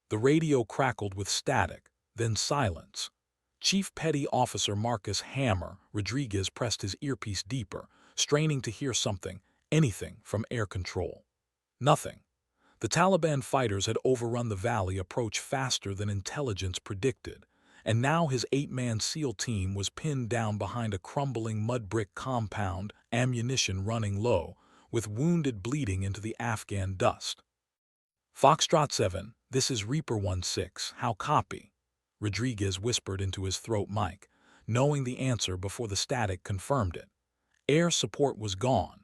The radio crackled with static, then silence. Chief Petty Officer Marcus Hammer Rodriguez pressed his earpiece deeper, straining to hear something, anything, from air control. Nothing. The Taliban fighters had overrun the valley approach faster than intelligence predicted, and now his 8-man SEAL team was pinned down behind a crumbling mud brick compound, ammunition running low, with wounded bleeding into the Afghan dust. Foxtrot 7, this is Reaper 16, how copy? Rodriguez whispered into his throat mic, knowing the answer before the static confirmed it. Air support was gone.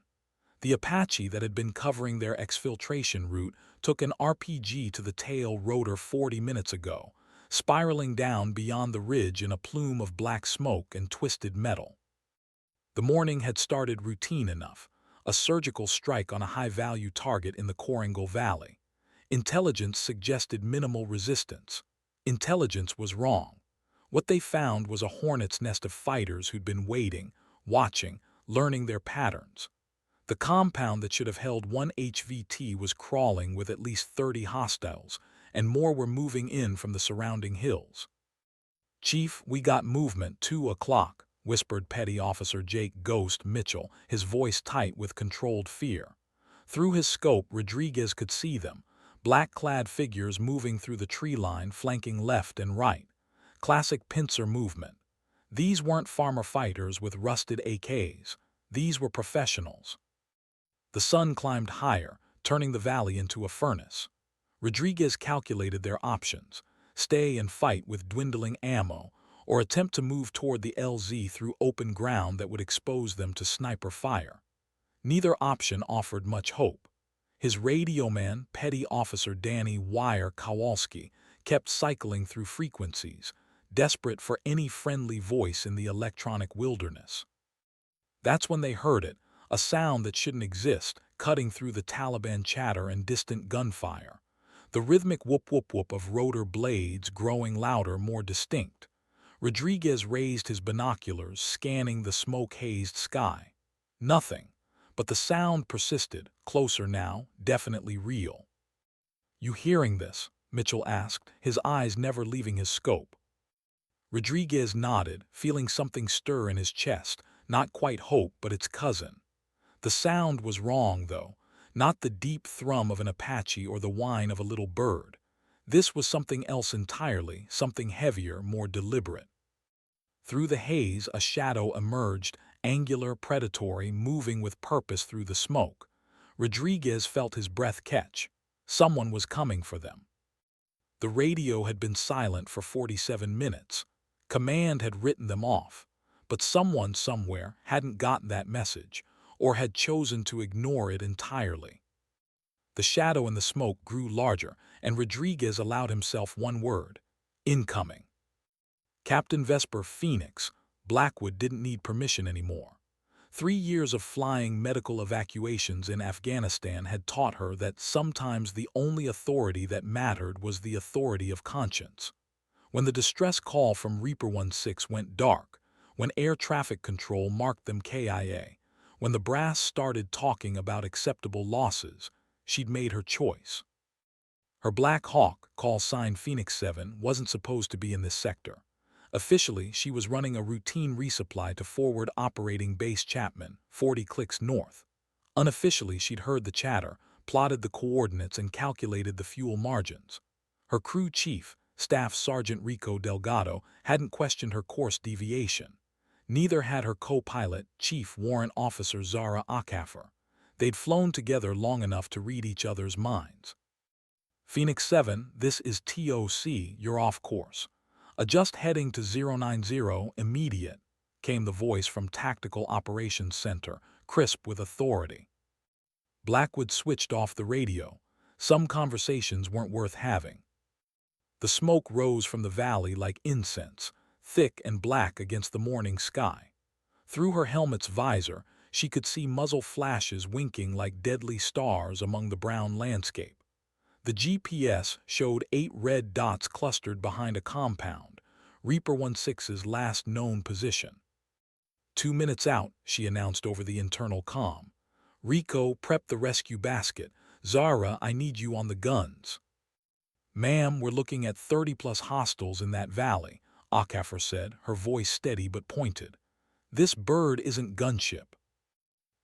The Apache that had been covering their exfiltration route took an RPG to the tail rotor 40 minutes ago, spiraling down beyond the ridge in a plume of black smoke and twisted metal. The morning had started routine enough, a surgical strike on a high-value target in the Korangal Valley. Intelligence suggested minimal resistance. Intelligence was wrong. What they found was a hornet's nest of fighters who'd been waiting, watching, learning their patterns. The compound that should have held one HVT was crawling with at least 30 hostiles, and more were moving in from the surrounding hills. "Chief, we got movement, 2 o'clock, whispered Petty Officer Jake Ghost Mitchell, his voice tight with controlled fear. Through his scope, Rodriguez could see them, black-clad figures moving through the tree line, flanking left and right. Classic pincer movement. These weren't farmer fighters with rusted AKs. These were professionals. The sun climbed higher, turning the valley into a furnace. Rodriguez calculated their options: stay and fight with dwindling ammo, or attempt to move toward the LZ through open ground that would expose them to sniper fire. Neither option offered much hope. His radio man, Petty Officer Danny Wire Kowalski, kept cycling through frequencies, desperate for any friendly voice in the electronic wilderness. That's when they heard it, a sound that shouldn't exist, cutting through the Taliban chatter and distant gunfire. The rhythmic whoop-whoop-whoop of rotor blades growing louder, more distinct. Rodriguez raised his binoculars, scanning the smoke-hazed sky. Nothing, but the sound persisted, closer now, definitely real. "You hearing this?" Mitchell asked, his eyes never leaving his scope. Rodriguez nodded, feeling something stir in his chest, not quite hope, but its cousin. The sound was wrong, though, not the deep thrum of an Apache or the whine of a little bird. This was something else entirely, something heavier, more deliberate. Through the haze, a shadow emerged, angular, predatory, moving with purpose through the smoke. Rodriguez felt his breath catch. Someone was coming for them. The radio had been silent for 47 minutes. Command had written them off, but someone somewhere hadn't gotten that message, or had chosen to ignore it entirely. The shadow in the smoke grew larger, and Rodriguez allowed himself one word: incoming. Captain Vesper Phoenix, Blackwood didn't need permission anymore. 3 years of flying medical evacuations in Afghanistan had taught her that sometimes the only authority that mattered was the authority of conscience. When the distress call from Reaper 16 went dark, when air traffic control marked them KIA, when the brass started talking about acceptable losses, she'd made her choice. Her Black Hawk, call sign Phoenix 7, wasn't supposed to be in this sector. Officially, she was running a routine resupply to Forward Operating Base Chapman, 40 clicks north. Unofficially, she'd heard the chatter, plotted the coordinates, and calculated the fuel margins. Her crew chief, Staff Sergeant Rico Delgado, hadn't questioned her course deviation. Neither had her co-pilot, Chief Warrant Officer Zara Akafer. They'd flown together long enough to read each other's minds. "Phoenix 7, this is TOC, you're off course. Adjust heading to 090, immediate," came the voice from Tactical Operations Center, crisp with authority. Blackwood switched off the radio. Some conversations weren't worth having. The smoke rose from the valley like incense, thick and black against the morning sky. Through her helmet's visor, she could see muzzle flashes winking like deadly stars among the brown landscape. The GPS showed 8 red dots clustered behind a compound, Reaper 16's last known position. 2 minutes out, she announced over the internal comm. "Rico, prep the rescue basket. Zara, I need you on the guns." "Ma'am, we're looking at 30-plus hostiles in that valley," Akafar said, her voice steady but pointed. "This bird isn't gunship."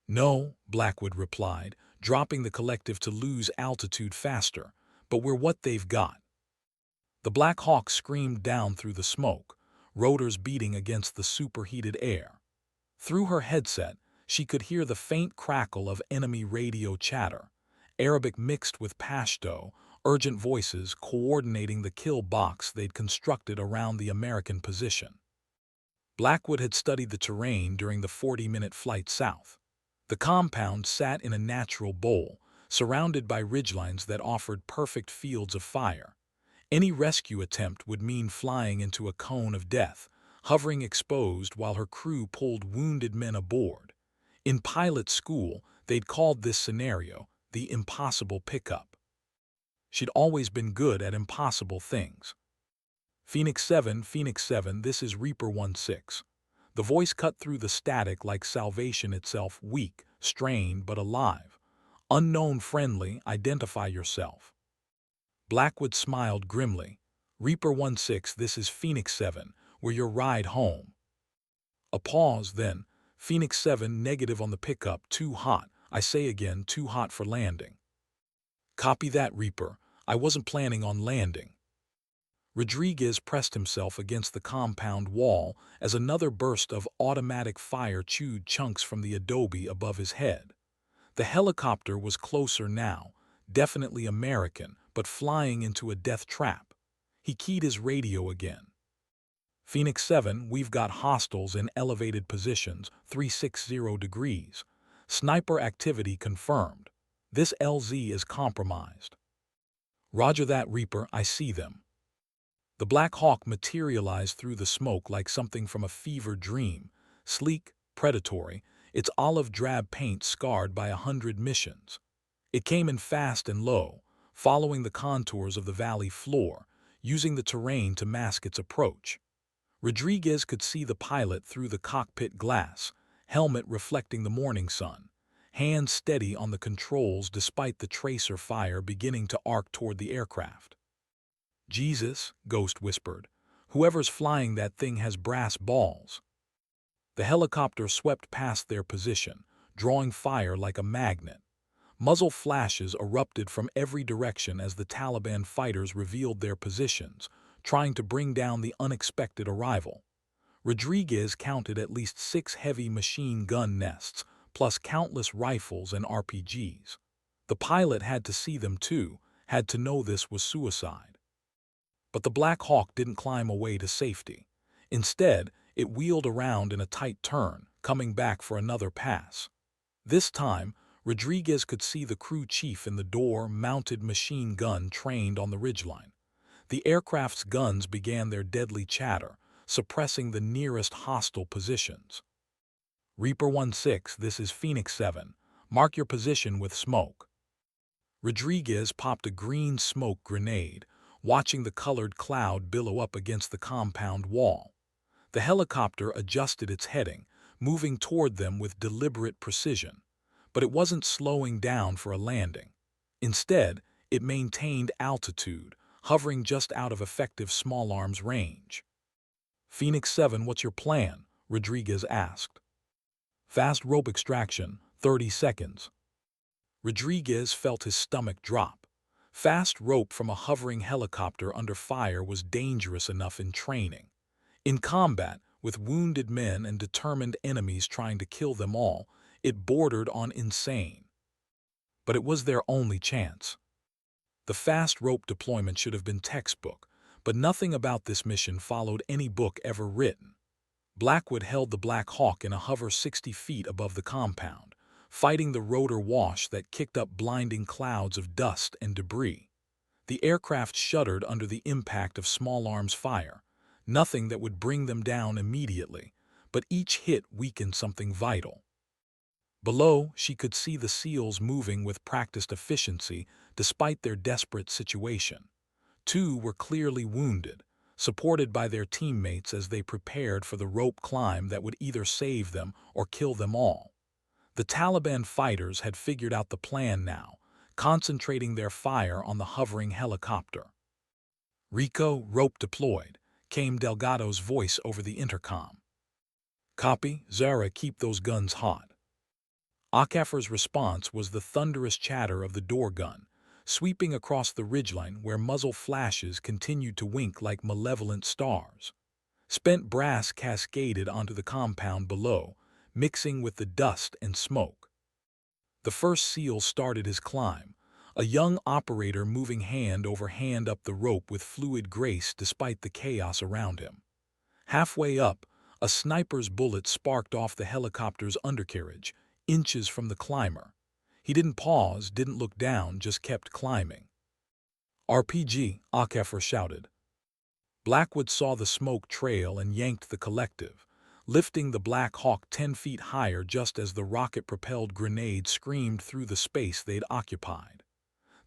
"No," Blackwood replied, dropping the collective to lose altitude faster, "but we're what they've got." The Black Hawk screamed down through the smoke, rotors beating against the superheated air. Through her headset, she could hear the faint crackle of enemy radio chatter, Arabic mixed with Pashto, urgent voices coordinating the kill box they'd constructed around the American position. Blackwood had studied the terrain during the 40-minute flight south. The compound sat in a natural bowl, surrounded by ridgelines that offered perfect fields of fire. Any rescue attempt would mean flying into a cone of death, hovering exposed while her crew pulled wounded men aboard. In pilot school, they'd called this scenario the impossible pickup. She'd always been good at impossible things. Phoenix 7, this is Reaper 1-6. The voice cut through the static like salvation itself, weak, strained, but alive. "Unknown friendly, identify yourself." Blackwood smiled grimly. "Reaper 1-6, this is Phoenix 7, we're your ride home." A pause, then, "Phoenix 7, negative on the pickup, too hot. I say again, too hot for landing." "Copy that, Reaper. I wasn't planning on landing." Rodriguez pressed himself against the compound wall as another burst of automatic fire chewed chunks from the adobe above his head. The helicopter was closer now, definitely American, but flying into a death trap. He keyed his radio again. "Phoenix 7, we've got hostiles in elevated positions, 360 degrees. Sniper activity confirmed. This LZ is compromised." "Roger that, Reaper, I see them." The Black Hawk materialized through the smoke like something from a fever dream, sleek, predatory, its olive-drab paint scarred by 100 missions. It came in fast and low, following the contours of the valley floor, using the terrain to mask its approach. Rodriguez could see the pilot through the cockpit glass, helmet reflecting the morning sun, hands steady on the controls despite the tracer fire beginning to arc toward the aircraft. "Jesus," Ghost whispered, "whoever's flying that thing has brass balls." The helicopter swept past their position, drawing fire like a magnet. Muzzle flashes erupted from every direction as the Taliban fighters revealed their positions, trying to bring down the unexpected arrival. Rodriguez counted at least 6 heavy machine gun nests, plus countless rifles and RPGs. The pilot had to see them too, had to know this was suicide. But the Black Hawk didn't climb away to safety. Instead, it wheeled around in a tight turn, coming back for another pass. This time, Rodriguez could see the crew chief in the door-mounted machine gun trained on the ridgeline. The aircraft's guns began their deadly chatter, suppressing the nearest hostile positions. "Reaper 1-6, this is Phoenix 7. Mark your position with smoke." Rodriguez popped a green smoke grenade, watching the colored cloud billow up against the compound wall. The helicopter adjusted its heading, moving toward them with deliberate precision. But it wasn't slowing down for a landing. Instead, it maintained altitude, hovering just out of effective small arms range. "Phoenix 7, what's your plan?" Rodriguez asked. "Fast rope extraction, 30 seconds. Rodriguez felt his stomach drop. Fast rope from a hovering helicopter under fire was dangerous enough in training. In combat, with wounded men and determined enemies trying to kill them all, it bordered on insane. But it was their only chance. The fast rope deployment should have been textbook, but nothing about this mission followed any book ever written. Blackwood held the Black Hawk in a hover 60 feet above the compound, fighting the rotor wash that kicked up blinding clouds of dust and debris. The aircraft shuddered under the impact of small arms fire, nothing that would bring them down immediately, but each hit weakened something vital. Below, she could see the SEALs moving with practiced efficiency despite their desperate situation. 2 were clearly wounded, supported by their teammates as they prepared for the rope climb that would either save them or kill them all. The Taliban fighters had figured out the plan now, concentrating their fire on the hovering helicopter. "Rico, rope deployed," came Delgado's voice over the intercom. "Copy, Zara, keep those guns hot." Akafer's response was the thunderous chatter of the door gun, sweeping across the ridgeline where muzzle flashes continued to wink like malevolent stars. Spent brass cascaded onto the compound below, mixing with the dust and smoke. The first SEAL started his climb, a young operator moving hand over hand up the rope with fluid grace despite the chaos around him. Halfway up, a sniper's bullet sparked off the helicopter's undercarriage, inches from the climber. He didn't pause, didn't look down, just kept climbing. "RPG," Akafer shouted. Blackwood saw the smoke trail and yanked the collective, lifting the Black Hawk 10 feet higher just as the rocket-propelled grenade screamed through the space they'd occupied.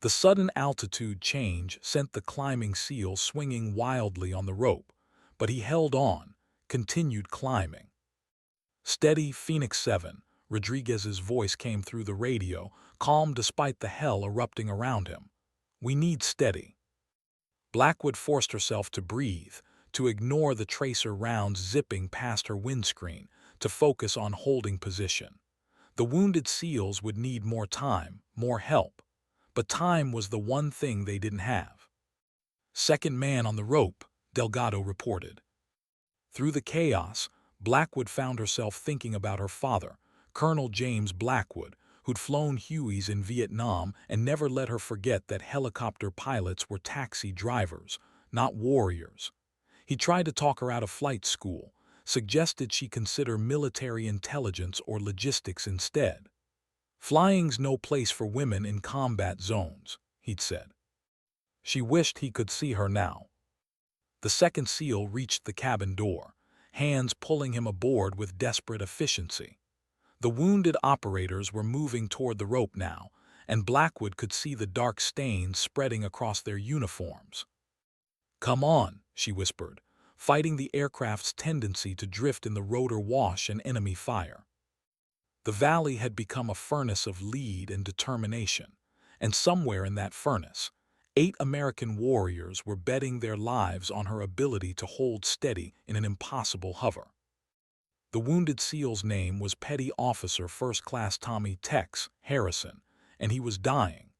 The sudden altitude change sent the climbing SEAL swinging wildly on the rope, but he held on, continued climbing. "Steady, Phoenix 7, Rodriguez's voice came through the radio, calm despite the hell erupting around him. "We need steady." Blackwood forced herself to breathe, to ignore the tracer rounds zipping past her windscreen, to focus on holding position. The wounded SEALs would need more time, more help. But time was the one thing they didn't have. "Second man on the rope," Delgado reported. Through the chaos, Blackwood found herself thinking about her father, Colonel James Blackwood, who'd flown Hueys in Vietnam and never let her forget that helicopter pilots were taxi drivers, not warriors. He tried to talk her out of flight school, suggested she consider military intelligence or logistics instead. "Flying's no place for women in combat zones," he'd said. She wished he could see her now. The second SEAL reached the cabin door, hands pulling him aboard with desperate efficiency. The wounded operators were moving toward the rope now, and Blackwood could see the dark stains spreading across their uniforms. "Come on," she whispered, fighting the aircraft's tendency to drift in the rotor wash and enemy fire. The valley had become a furnace of lead and determination, and somewhere in that furnace, 8 American warriors were betting their lives on her ability to hold steady in an impossible hover. The wounded SEAL's name was Petty Officer First Class Tommy Tex Harrison, and he was dying.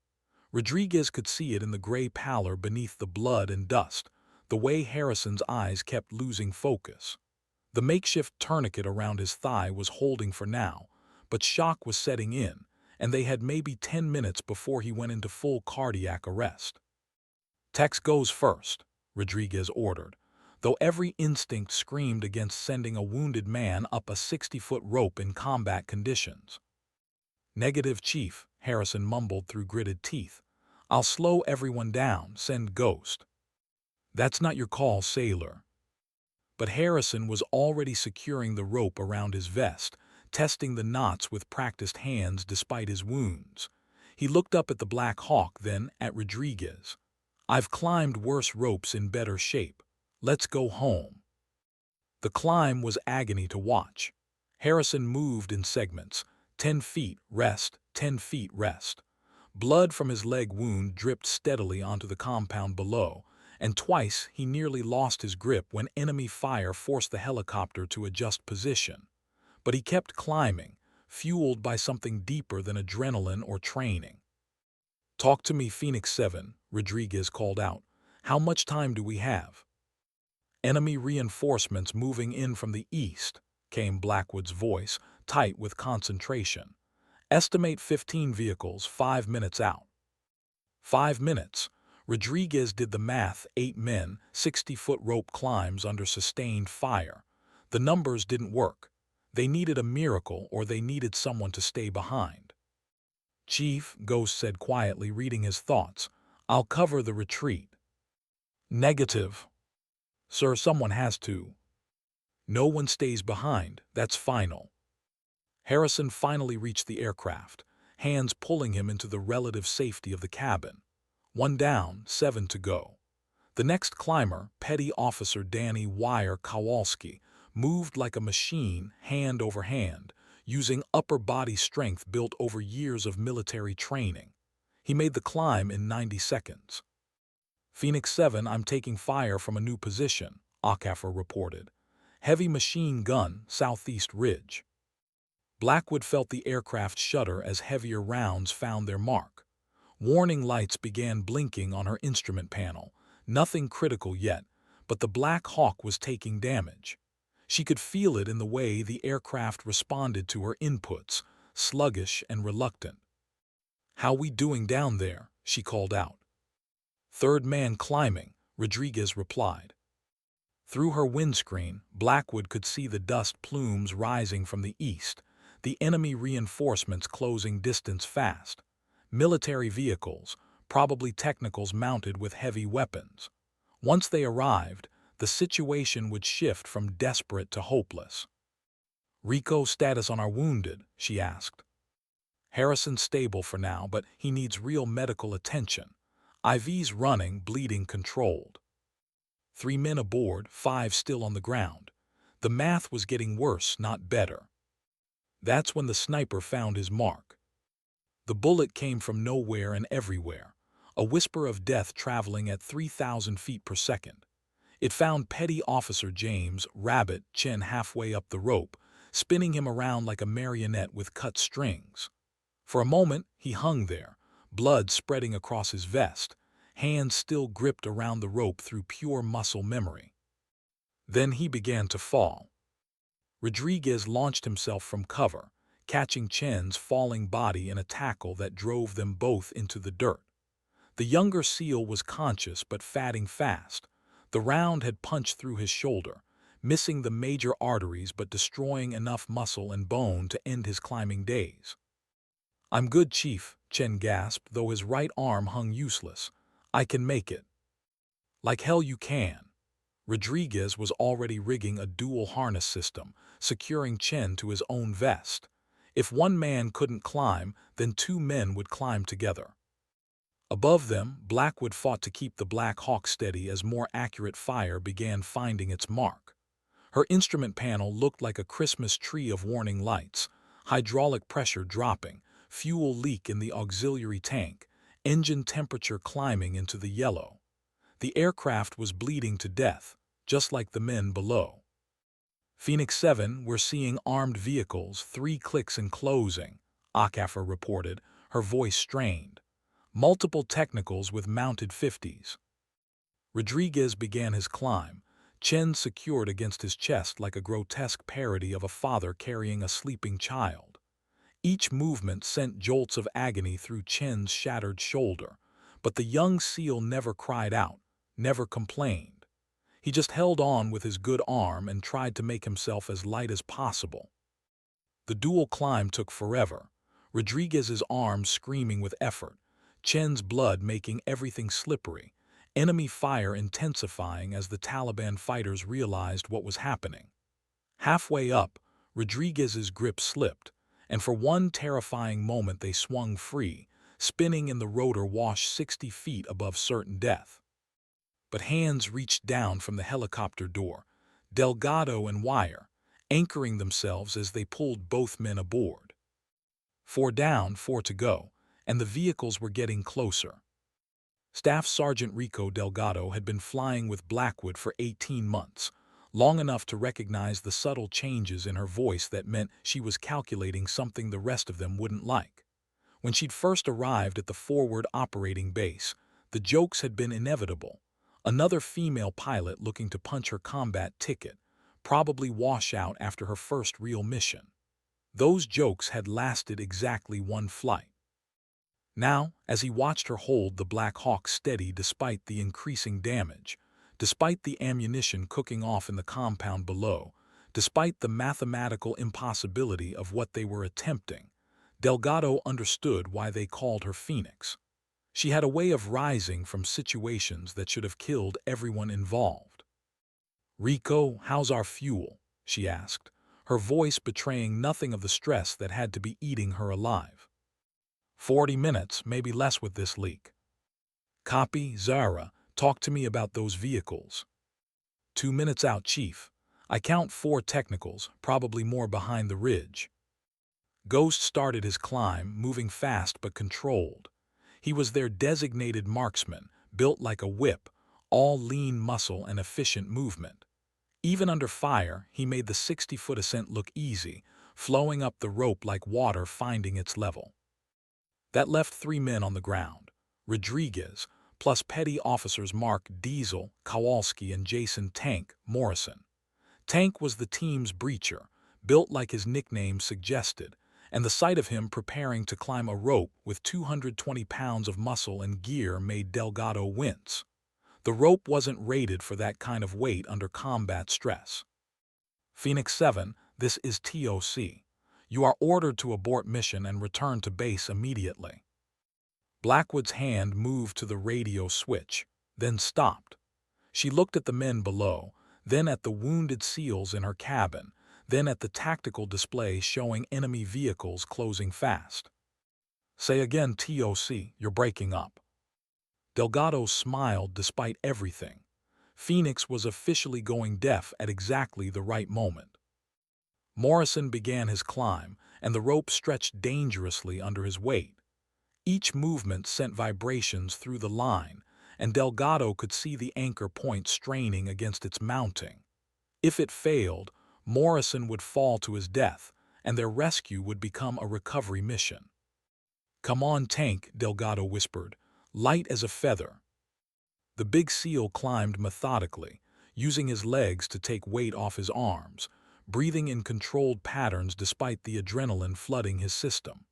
Rodriguez could see it in the gray pallor beneath the blood and dust, the way Harrison's eyes kept losing focus. The makeshift tourniquet around his thigh was holding for now, but shock was setting in, and they had maybe 10 minutes before he went into full cardiac arrest. "Tex goes first," Rodriguez ordered, though every instinct screamed against sending a wounded man up a 60-foot rope in combat conditions. "Negative, Chief," Harrison mumbled through gritted teeth. "I'll slow everyone down, send Ghost." "That's not your call, sailor." But Harrison was already securing the rope around his vest, testing the knots with practiced hands despite his wounds. He looked up at the Black Hawk, then at Rodriguez. "I've climbed worse ropes in better shape. Let's go home." The climb was agony to watch. Harrison moved in segments, 10 feet, rest, 10 feet, rest. Blood from his leg wound dripped steadily onto the compound below, and twice he nearly lost his grip when enemy fire forced the helicopter to adjust position. But he kept climbing, fueled by something deeper than adrenaline or training. "Talk to me, Phoenix 7, Rodriguez called out. "How much time do we have?" "Enemy reinforcements moving in from the east," came Blackwood's voice, tight with concentration. "Estimate 15 vehicles, 5 minutes out." 5 minutes. Rodriguez did the math, 8 men, 60-foot rope climbs under sustained fire. The numbers didn't work. They needed a miracle or they needed someone to stay behind. "Chief," Ghost said quietly, reading his thoughts, "I'll cover the retreat." "Negative." "Sir, someone has to." "No one stays behind, that's final." Harrison finally reached the aircraft, hands pulling him into the relative safety of the cabin. 1 down, 7 to go. The next climber, Petty Officer Danny Wire Kowalski, moved like a machine, hand over hand, using upper body strength built over years of military training. He made the climb in 90 seconds. Phoenix 7, I'm taking fire from a new position, Okafor reported. Heavy machine gun, southeast ridge. Blackwood felt the aircraft shudder as heavier rounds found their mark. Warning lights began blinking on her instrument panel. Nothing critical yet, but the Black Hawk was taking damage. She could feel it in the way the aircraft responded to her inputs, sluggish and reluctant. "How we doing down there?" she called out. "Third man climbing," Rodriguez replied. Through her windscreen, Blackwood could see the dust plumes rising from the east, the enemy reinforcements closing distance fast. Military vehicles, probably technicals mounted with heavy weapons. Once they arrived, the situation would shift from desperate to hopeless. "Rico, status on our wounded?" she asked. "Harrison's stable for now, but he needs real medical attention. IVs running, bleeding controlled. 3 men aboard, 5 still on the ground. The math was getting worse, not better." That's when the sniper found his mark. The bullet came from nowhere and everywhere, a whisper of death traveling at 3,000 feet per second. It found Petty Officer James Rabbit Chen halfway up the rope, spinning him around like a marionette with cut strings. For a moment, he hung there, blood spreading across his vest, hands still gripped around the rope through pure muscle memory. Then he began to fall. Rodriguez launched himself from cover, catching Chen's falling body in a tackle that drove them both into the dirt. The younger SEAL was conscious but fatting fast. The round had punched through his shoulder, missing the major arteries but destroying enough muscle and bone to end his climbing days. "I'm good, Chief," Chen gasped, though his right arm hung useless. "I can make it." "Like hell you can." Rodriguez was already rigging a dual harness system, securing Chen to his own vest. If one man couldn't climb, then 2 men would climb together. Above them, Blackwood fought to keep the Black Hawk steady as more accurate fire began finding its mark. Her instrument panel looked like a Christmas tree of warning lights, hydraulic pressure dropping, fuel leak in the auxiliary tank, engine temperature climbing into the yellow. The aircraft was bleeding to death, just like the men below. "Phoenix 7, we're seeing armed vehicles, 3 clicks and closing," Okafor reported, her voice strained. "Multiple technicals with mounted 50s. Rodriguez began his climb, Chen secured against his chest like a grotesque parody of a father carrying a sleeping child. Each movement sent jolts of agony through Chen's shattered shoulder, but the young SEAL never cried out, never complained. He just held on with his good arm and tried to make himself as light as possible. The dual climb took forever, Rodriguez's arms screaming with effort, Chen's blood making everything slippery, enemy fire intensifying as the Taliban fighters realized what was happening. Halfway up, Rodriguez's grip slipped, and for one terrifying moment they swung free, spinning in the rotor wash 60 feet above certain death. But hands reached down from the helicopter door, Delgado and Wire, anchoring themselves as they pulled both men aboard. 4 down, 4 to go, and the vehicles were getting closer. Staff Sergeant Rico Delgado had been flying with Blackwood for 18 months, long enough to recognize the subtle changes in her voice that meant she was calculating something the rest of them wouldn't like. When she'd first arrived at the forward operating base, the jokes had been inevitable. Another female pilot looking to punch her combat ticket, probably wash out after her first real mission. Those jokes had lasted exactly 1 flight. Now, as he watched her hold the Black Hawk steady despite the increasing damage, despite the ammunition cooking off in the compound below, despite the mathematical impossibility of what they were attempting, Delgado understood why they called her Phoenix. She had a way of rising from situations that should have killed everyone involved. "Rico, how's our fuel?" she asked, her voice betraying nothing of the stress that had to be eating her alive. 40 minutes, maybe less with this leak." "Copy, Zara. Talk to me about those vehicles." 2 minutes out, Chief. I count 4 technicals, probably more behind the ridge." Ghost started his climb, moving fast but controlled. He was their designated marksman, built like a whip, all lean muscle and efficient movement. Even under fire, he made the 60-foot ascent look easy, flowing up the rope like water finding its level. That left 3 men on the ground: Rodriguez, plus petty officers Mark Diesel, Kowalski, and Jason "Tank" Morrison. Tank was the team's breacher, built like his nickname suggested, and the sight of him preparing to climb a rope with 220 pounds of muscle and gear made Delgado wince. The rope wasn't rated for that kind of weight under combat stress. Phoenix 7, this is TOC. You are ordered to abort mission and return to base immediately. Blackwood's hand moved to the radio switch, then stopped. She looked at the men below, then at the wounded SEALs in her cabin, then at the tactical display showing enemy vehicles closing fast. Say again, TOC, you're breaking up. Delgado smiled despite everything. Phoenix was officially going deaf at exactly the right moment. Morrison began his climb, and the rope stretched dangerously under his weight. Each movement sent vibrations through the line, and Delgado could see the anchor point straining against its mounting. If it failed, Morrison would fall to his death, and their rescue would become a recovery mission. "Come on, Tank," Delgado whispered, light as a feather. The big SEAL climbed methodically, using his legs to take weight off his arms, breathing in controlled patterns despite the adrenaline flooding his system.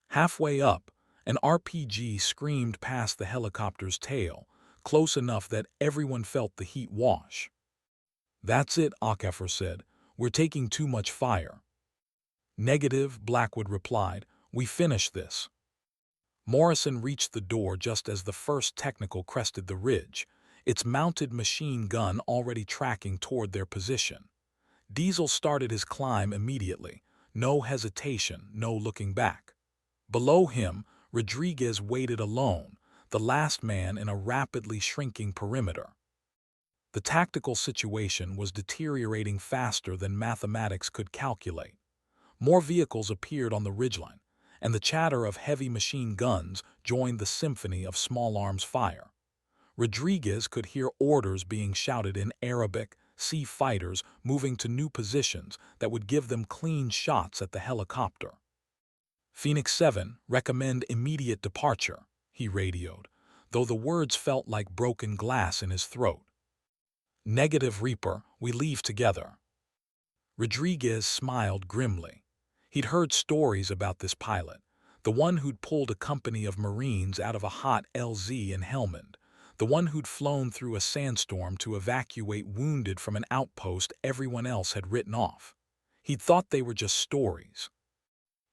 Halfway up, an RPG screamed past the helicopter's tail, close enough that everyone felt the heat wash. "That's it," Akefer said. "We're taking too much fire." "Negative," Blackwood replied. "We finished this." Morrison reached the door just as the first technical crested the ridge, its mounted machine gun already tracking toward their position. Diesel started his climb immediately, no hesitation, no looking back. Below him, Rodriguez waited alone, the last man in a rapidly shrinking perimeter. The tactical situation was deteriorating faster than mathematics could calculate. More vehicles appeared on the ridgeline, and the chatter of heavy machine guns joined the symphony of small arms fire. Rodriguez could hear orders being shouted in Arabic, see fighters moving to new positions that would give them clean shots at the helicopter. "Phoenix 7, recommend immediate departure," he radioed, though the words felt like broken glass in his throat. "Negative, Reaper, we leave together." Rodriguez smiled grimly. He'd heard stories about this pilot, the one who'd pulled a company of Marines out of a hot LZ in Helmand, the one who'd flown through a sandstorm to evacuate wounded from an outpost everyone else had written off. He'd thought they were just stories.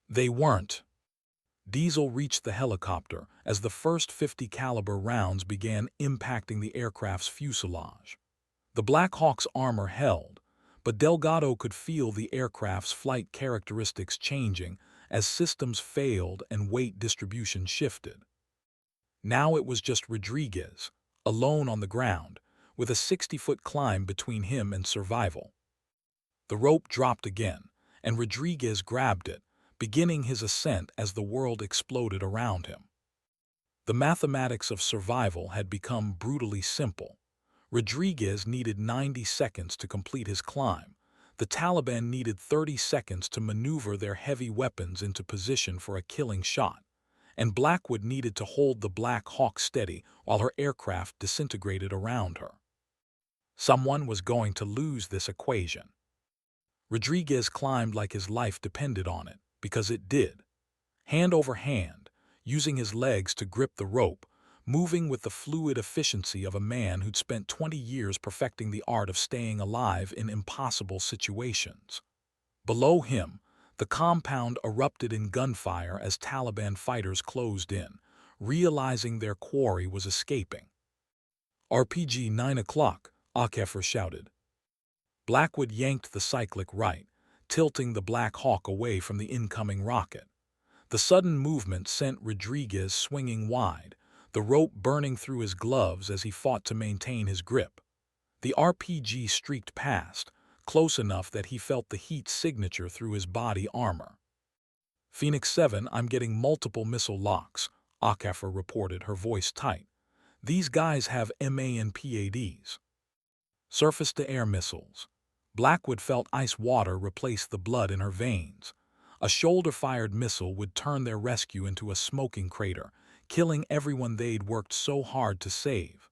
They weren't. Diesel reached the helicopter as the first .50 caliber rounds began impacting the aircraft's fuselage. The Black Hawk's armor held, but Delgado could feel the aircraft's flight characteristics changing as systems failed and weight distribution shifted. Now it was just Rodriguez, alone on the ground, with a 60-foot climb between him and survival. The rope dropped again, and Rodriguez grabbed it, beginning his ascent as the world exploded around him. The mathematics of survival had become brutally simple. Rodriguez needed 90 seconds to complete his climb. The Taliban needed 30 seconds to maneuver their heavy weapons into position for a killing shot, and Blackwood needed to hold the Black Hawk steady while her aircraft disintegrated around her. Someone was going to lose this equation. Rodriguez climbed like his life depended on it, because it did. Hand over hand, using his legs to grip the rope, moving with the fluid efficiency of a man who'd spent 20 years perfecting the art of staying alive in impossible situations. Below him, the compound erupted in gunfire as Taliban fighters closed in, realizing their quarry was escaping. "RPG 9 o'clock, Akefer shouted. Blackwood yanked the cyclic right, tilting the Black Hawk away from the incoming rocket. The sudden movement sent Rodriguez swinging wide, the rope burning through his gloves as he fought to maintain his grip. The RPG streaked past, close enough that he felt the heat signature through his body armor. "Phoenix 7, I'm getting multiple missile locks," Akefer reported, her voice tight. These guys have MANPADs. Surface-to-air missiles. Blackwood felt ice water replace the blood in her veins. A shoulder-fired missile would turn their rescue into a smoking crater, killing everyone they'd worked so hard to save.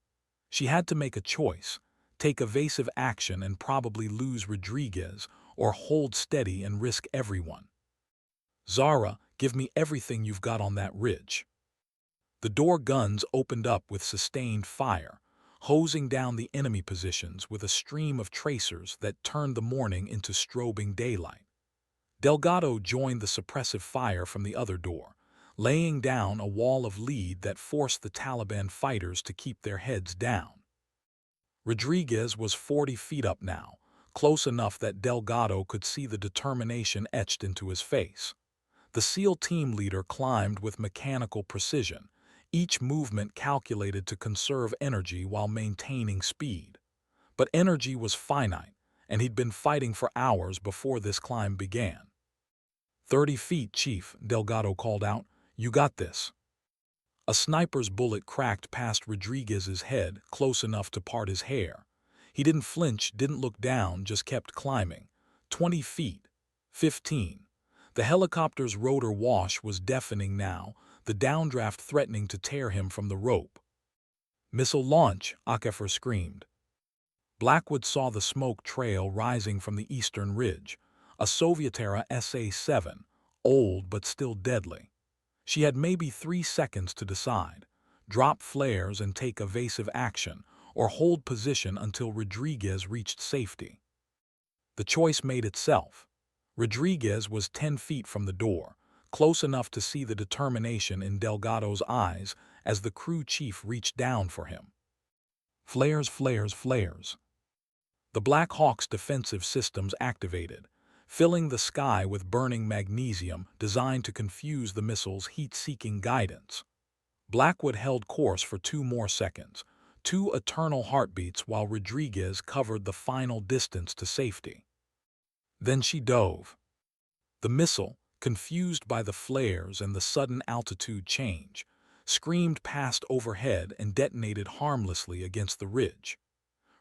She had to make a choice: take evasive action and probably lose Rodriguez, or hold steady and risk everyone. Zara, give me everything you've got on that ridge. The door guns opened up with sustained fire, hosing down the enemy positions with a stream of tracers that turned the morning into strobing daylight. Delgado joined the suppressive fire from the other door, laying down a wall of lead that forced the Taliban fighters to keep their heads down. Rodriguez was 40 feet up now, close enough that Delgado could see the determination etched into his face. The SEAL team leader climbed with mechanical precision, each movement calculated to conserve energy while maintaining speed. But energy was finite, and he'd been fighting for hours before this climb began. 30 feet, Chief, Delgado called out. You got this. A sniper's bullet cracked past Rodriguez's head, close enough to part his hair. He didn't flinch, didn't look down, just kept climbing. 20 feet. 15. The helicopter's rotor wash was deafening now, the downdraft threatening to tear him from the rope. Missile launch, Akefer screamed. Blackwood saw the smoke trail rising from the eastern ridge, a Soviet-era SA-7, old but still deadly. She had maybe 3 seconds to decide: drop flares and take evasive action, or hold position until Rodriguez reached safety. The choice made itself. Rodriguez was 10 feet from the door, close enough to see the determination in Delgado's eyes as the crew chief reached down for him. Flares, flares, flares. The Black Hawk's defensive systems activated, filling the sky with burning magnesium designed to confuse the missile's heat-seeking guidance. Blackwood held course for 2 more seconds, 2 eternal heartbeats while Rodriguez covered the final distance to safety. Then she dove. The missile, confused by the flares and the sudden altitude change, screamed past overhead and detonated harmlessly against the ridge.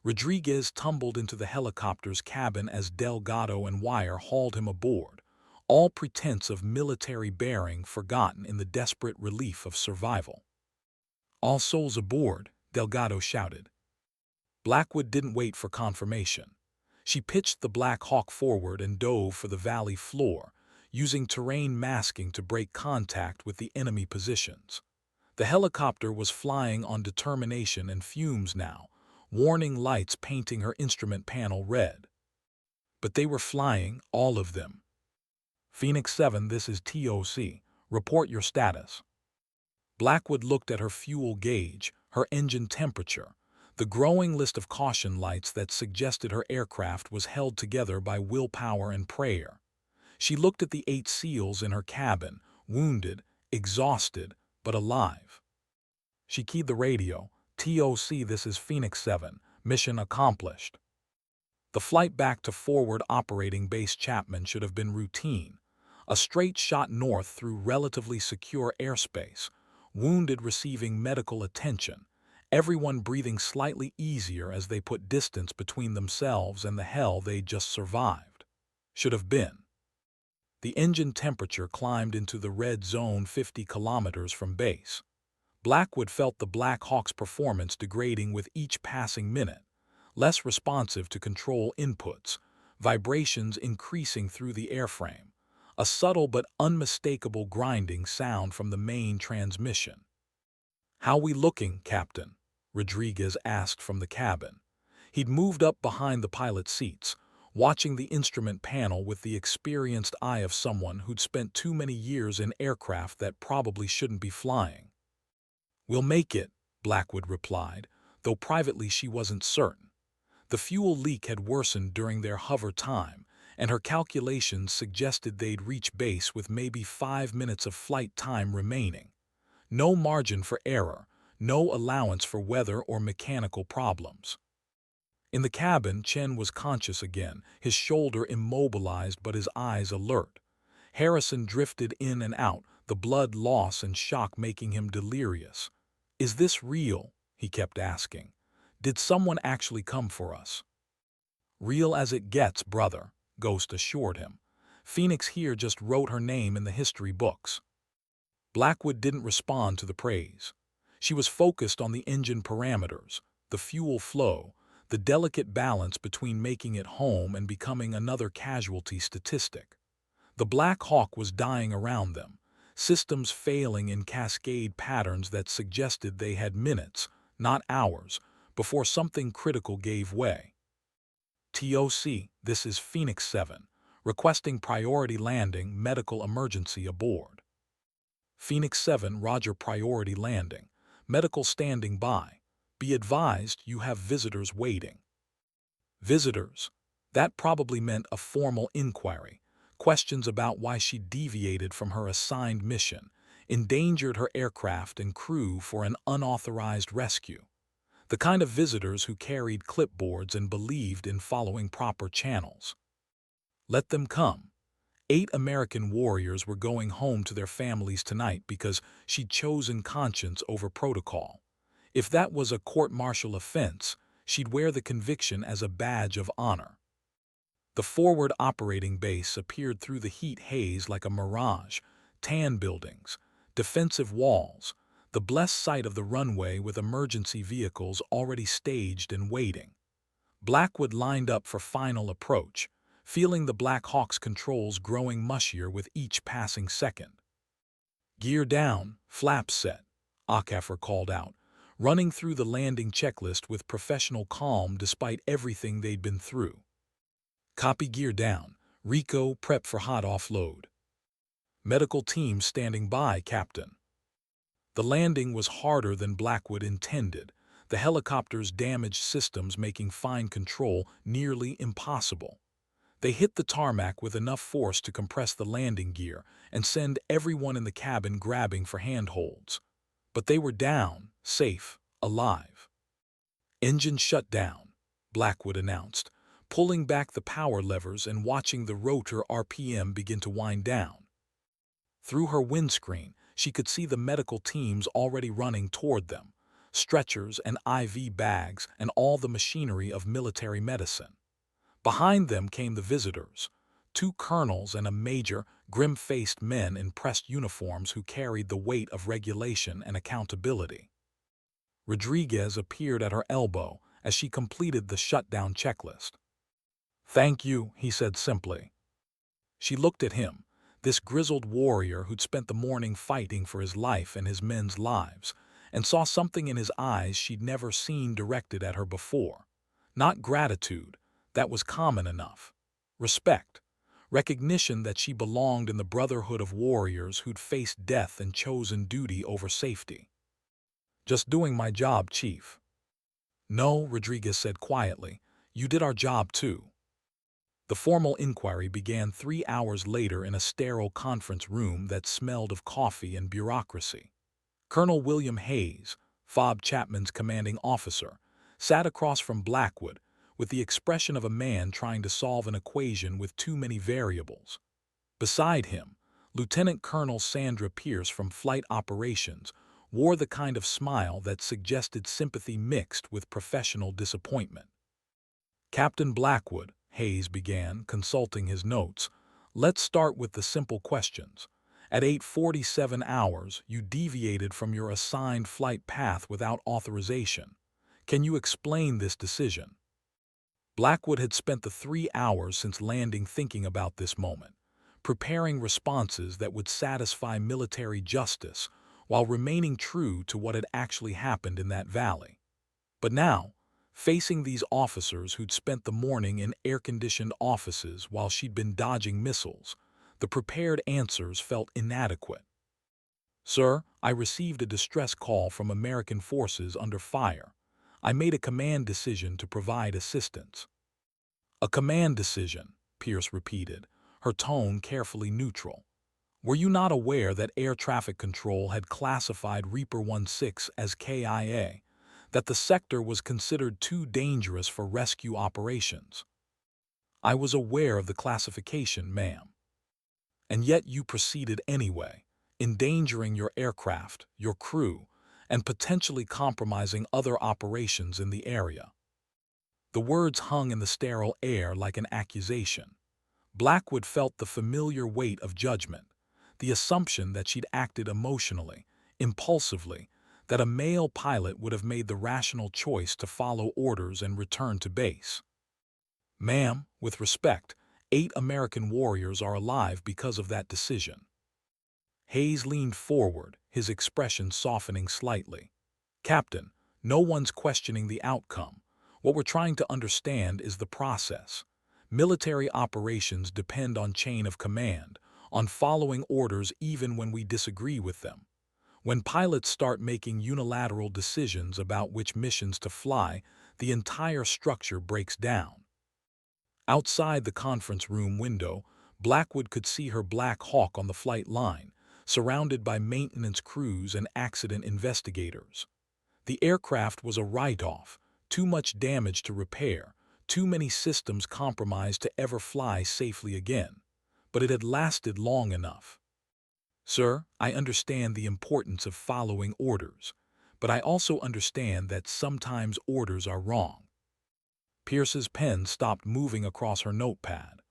Rodriguez tumbled into the helicopter's cabin as Delgado and Wire hauled him aboard, all pretense of military bearing forgotten in the desperate relief of survival. All souls aboard, Delgado shouted. Blackwood didn't wait for confirmation. She pitched the Black Hawk forward and dove for the valley floor, using terrain masking to break contact with the enemy positions. The helicopter was flying on determination and fumes now, warning lights painting her instrument panel red. But they were flying, all of them. Phoenix 7, this is TOC. Report your status. Blackwood looked at her fuel gauge, her engine temperature, the growing list of caution lights that suggested her aircraft was held together by willpower and prayer. She looked at the 8 SEALs in her cabin, wounded, exhausted, but alive. She keyed the radio. TOC, this is Phoenix 7. Mission accomplished. The flight back to Forward Operating Base Chapman should have been routine. A straight shot north through relatively secure airspace, wounded receiving medical attention, everyone breathing slightly easier as they put distance between themselves and the hell they'd just survived. Should have been. The engine temperature climbed into the red zone 50 kilometers from base. Blackwood felt the Black Hawk's performance degrading with each passing minute, less responsive to control inputs, vibrations increasing through the airframe, a subtle but unmistakable grinding sound from the main transmission. "How we looking, Captain?" Rodriguez asked from the cabin. He'd moved up behind the pilot's seats, watching the instrument panel with the experienced eye of someone who'd spent too many years in aircraft that probably shouldn't be flying. "We'll make it," Blackwood replied, though privately she wasn't certain. The fuel leak had worsened during their hover time, and her calculations suggested they'd reach base with maybe 5 minutes of flight time remaining. No margin for error, no allowance for weather or mechanical problems. In the cabin, Chen was conscious again, his shoulder immobilized but his eyes alert. Harrison drifted in and out, the blood loss and shock making him delirious. "Is this real?" he kept asking. Did someone actually come for us? Real as it gets, brother, Ghost assured him. Phoenix here just wrote her name in the history books. Blackwood didn't respond to the praise. She was focused on the engine parameters, the fuel flow, the delicate balance between making it home and becoming another casualty statistic. The Black Hawk was dying around them, systems failing in cascade patterns that suggested they had minutes, not hours, before something critical gave way. TOC, this is Phoenix 7, requesting priority landing, medical emergency aboard. Phoenix 7, roger, priority landing, medical standing by. Be advised you have visitors waiting. Visitors? That probably meant a formal inquiry, questions about why she deviated from her assigned mission, endangered her aircraft and crew for an unauthorized rescue. The kind of visitors who carried clipboards and believed in following proper channels. Let them come. 8 American warriors were going home to their families tonight because she'd chosen conscience over protocol. If that was a court-martial offense, she'd wear the conviction as a badge of honor. The forward operating base appeared through the heat haze like a mirage, tan buildings, defensive walls, the blessed sight of the runway with emergency vehicles already staged and waiting. Blackwood lined up for final approach, feeling the Black Hawk's controls growing mushier with each passing second. Gear down, flaps set, Akafor called out, running through the landing checklist with professional calm despite everything they'd been through. Copy, gear down, Rico, prep for hot offload. Medical team standing by, Captain. The landing was harder than Blackwood intended, the helicopter's damaged systems making fine control nearly impossible. They hit the tarmac with enough force to compress the landing gear and send everyone in the cabin grabbing for handholds. But they were down, safe, alive. Engine shut down, Blackwood announced, pulling back the power levers and watching the rotor RPM begin to wind down. Through her windscreen, she could see the medical teams already running toward them, stretchers and IV bags and all the machinery of military medicine. Behind them came the visitors, 2 colonels and a major, grim-faced men in pressed uniforms who carried the weight of regulation and accountability. Rodriguez appeared at her elbow as she completed the shutdown checklist. "Thank you," he said simply. She looked at him, this grizzled warrior who'd spent the morning fighting for his life and his men's lives, and saw something in his eyes she'd never seen directed at her before. Not gratitude, that was common enough. Respect. Recognition that she belonged in the brotherhood of warriors who'd faced death and chosen duty over safety. "Just doing my job, Chief." "No," Rodriguez said quietly. "You did our job too." The formal inquiry began 3 hours later in a sterile conference room that smelled of coffee and bureaucracy. Colonel William Hayes, Fob Chapman's commanding officer, sat across from Blackwood with the expression of a man trying to solve an equation with too many variables. Beside him, Lieutenant Colonel Sandra Pierce from Flight Operations wore the kind of smile that suggested sympathy mixed with professional disappointment. "Captain Blackwood," Hayes began, consulting his notes, "let's start with the simple questions. At 8:47 hours, you deviated from your assigned flight path without authorization. Can you explain this decision?" Blackwood had spent the 3 hours since landing thinking about this moment, preparing responses that would satisfy military justice while remaining true to what had actually happened in that valley. But now, facing these officers who'd spent the morning in air-conditioned offices while she'd been dodging missiles, the prepared answers felt inadequate. "Sir, I received a distress call from American forces under fire. I made a command decision to provide assistance." "A command decision," Pierce repeated, her tone carefully neutral. "Were you not aware that Air Traffic Control had classified Reaper 16 as KIA, that the sector was considered too dangerous for rescue operations?" "I was aware of the classification, ma'am." "And yet you proceeded anyway, endangering your aircraft, your crew, and potentially compromising other operations in the area. The words hung in the sterile air like an accusation. Blackwood felt the familiar weight of judgment, the assumption that she'd acted emotionally, impulsively, that a male pilot would have made the rational choice to follow orders and return to base. Ma'am, with respect, 8 American warriors are alive because of that decision. Hayes leaned forward, his expression softening slightly. Captain, no one's questioning the outcome. What we're trying to understand is the process. Military operations depend on chain of command, on following orders even when we disagree with them. When pilots start making unilateral decisions about which missions to fly, the entire structure breaks down. Outside the conference room window, Blackwood could see her Black Hawk on the flight line, surrounded by maintenance crews and accident investigators. The aircraft was a write-off, too much damage to repair, too many systems compromised to ever fly safely again. But it had lasted long enough. Sir, I understand the importance of following orders, but I also understand that sometimes orders are wrong. Pierce's pen stopped moving across her notepad.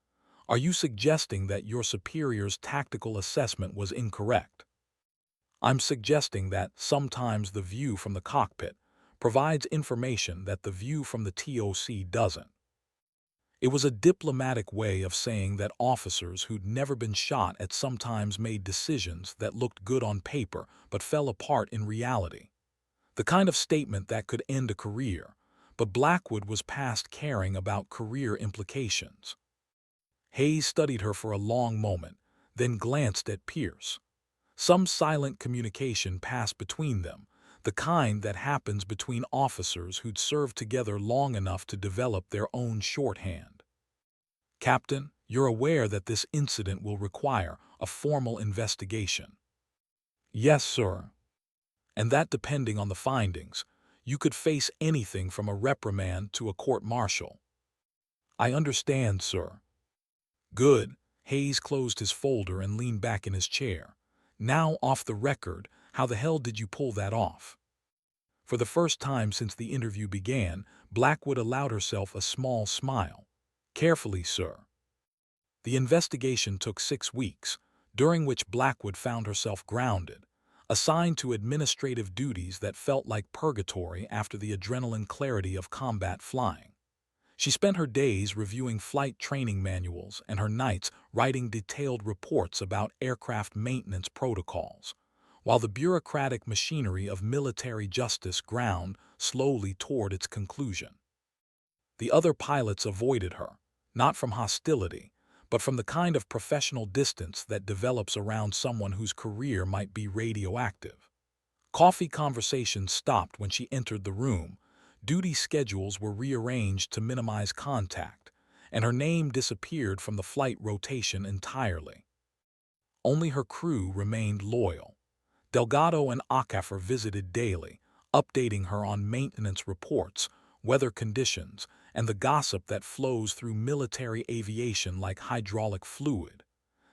Are you suggesting that your superior's tactical assessment was incorrect? I'm suggesting that sometimes the view from the cockpit provides information that the view from the TOC doesn't. It was a diplomatic way of saying that officers who'd never been shot at sometimes made decisions that looked good on paper but fell apart in reality. The kind of statement that could end a career, but Blackwood was past caring about career implications. Hayes studied her for a long moment, then glanced at Pierce. Some silent communication passed between them, the kind that happens between officers who'd served together long enough to develop their own shorthand. Captain, you're aware that this incident will require a formal investigation. Yes, sir. And that depending on the findings, you could face anything from a reprimand to a court-martial. I understand, sir. Good. Hayes closed his folder and leaned back in his chair. Now, off the record, how the hell did you pull that off? For the first time since the interview began, Blackwood allowed herself a small smile. Carefully, sir. The investigation took 6 weeks, during which Blackwood found herself grounded, assigned to administrative duties that felt like purgatory after the adrenaline clarity of combat flying. She spent her days reviewing flight training manuals and her nights writing detailed reports about aircraft maintenance protocols, while the bureaucratic machinery of military justice ground slowly toward its conclusion. The other pilots avoided her, not from hostility, but from the kind of professional distance that develops around someone whose career might be radioactive. Coffee conversations stopped when she entered the room. Duty schedules were rearranged to minimize contact, and her name disappeared from the flight rotation entirely. Only her crew remained loyal. Delgado and Okafor visited daily, updating her on maintenance reports, weather conditions, and the gossip that flows through military aviation like hydraulic fluid.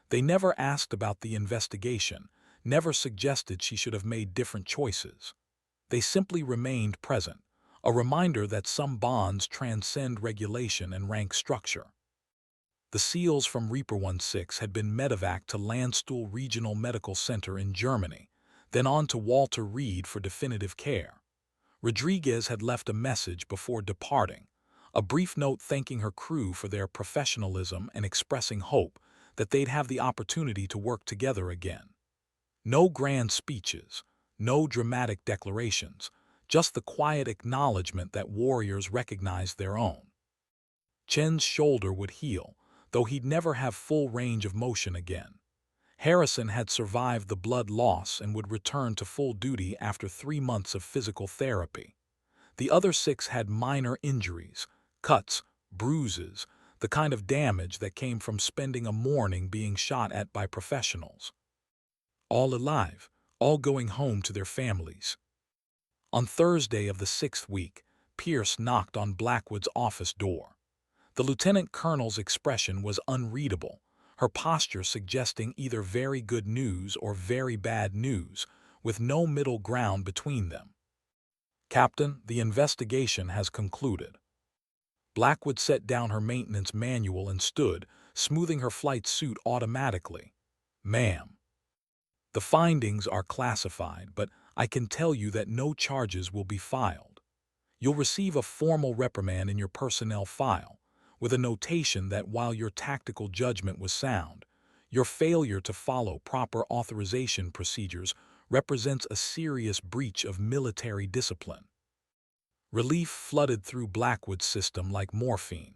They never asked about the investigation, never suggested she should have made different choices. They simply remained present, a reminder that some bonds transcend regulation and rank structure. The SEALs from Reaper 16 had been medevaced to Landstuhl Regional Medical Center in Germany, then on to Walter Reed for definitive care. Rodriguez had left a message before departing, a brief note thanking her crew for their professionalism and expressing hope that they'd have the opportunity to work together again. No grand speeches, no dramatic declarations, just the quiet acknowledgement that warriors recognized their own. Chen's shoulder would heal, though he'd never have full range of motion again. Harrison had survived the blood loss and would return to full duty after 3 months of physical therapy. The other 6 had minor injuries, cuts, bruises, the kind of damage that came from spending a morning being shot at by professionals. All alive, all going home to their families. On Thursday of the 6th week, Pierce knocked on Blackwood's office door. The lieutenant colonel's expression was unreadable, her posture suggesting either very good news or very bad news, with no middle ground between them. Captain, the investigation has concluded. Blackwood set down her maintenance manual and stood, smoothing her flight suit automatically. Ma'am. The findings are classified, but I can tell you that no charges will be filed. You'll receive a formal reprimand in your personnel file, with a notation that while your tactical judgment was sound, your failure to follow proper authorization procedures represents a serious breach of military discipline. Relief flooded through Blackwood's system like morphine.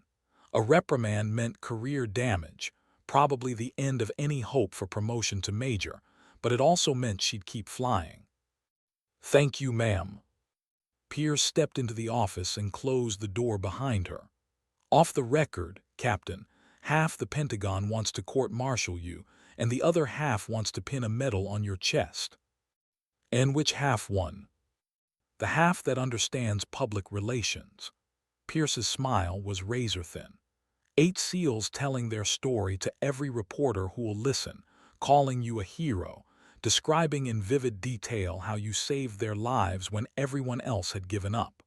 A reprimand meant career damage, probably the end of any hope for promotion to major, but it also meant she'd keep flying. Thank you, ma'am. Pierce stepped into the office and closed the door behind her. Off the record, Captain, half the Pentagon wants to court-martial you, and the other half wants to pin a medal on your chest. And which half won? The half that understands public relations. Pierce's smile was razor-thin. 8 SEALs telling their story to every reporter who will listen, calling you a hero, describing in vivid detail how you saved their lives when everyone else had given up.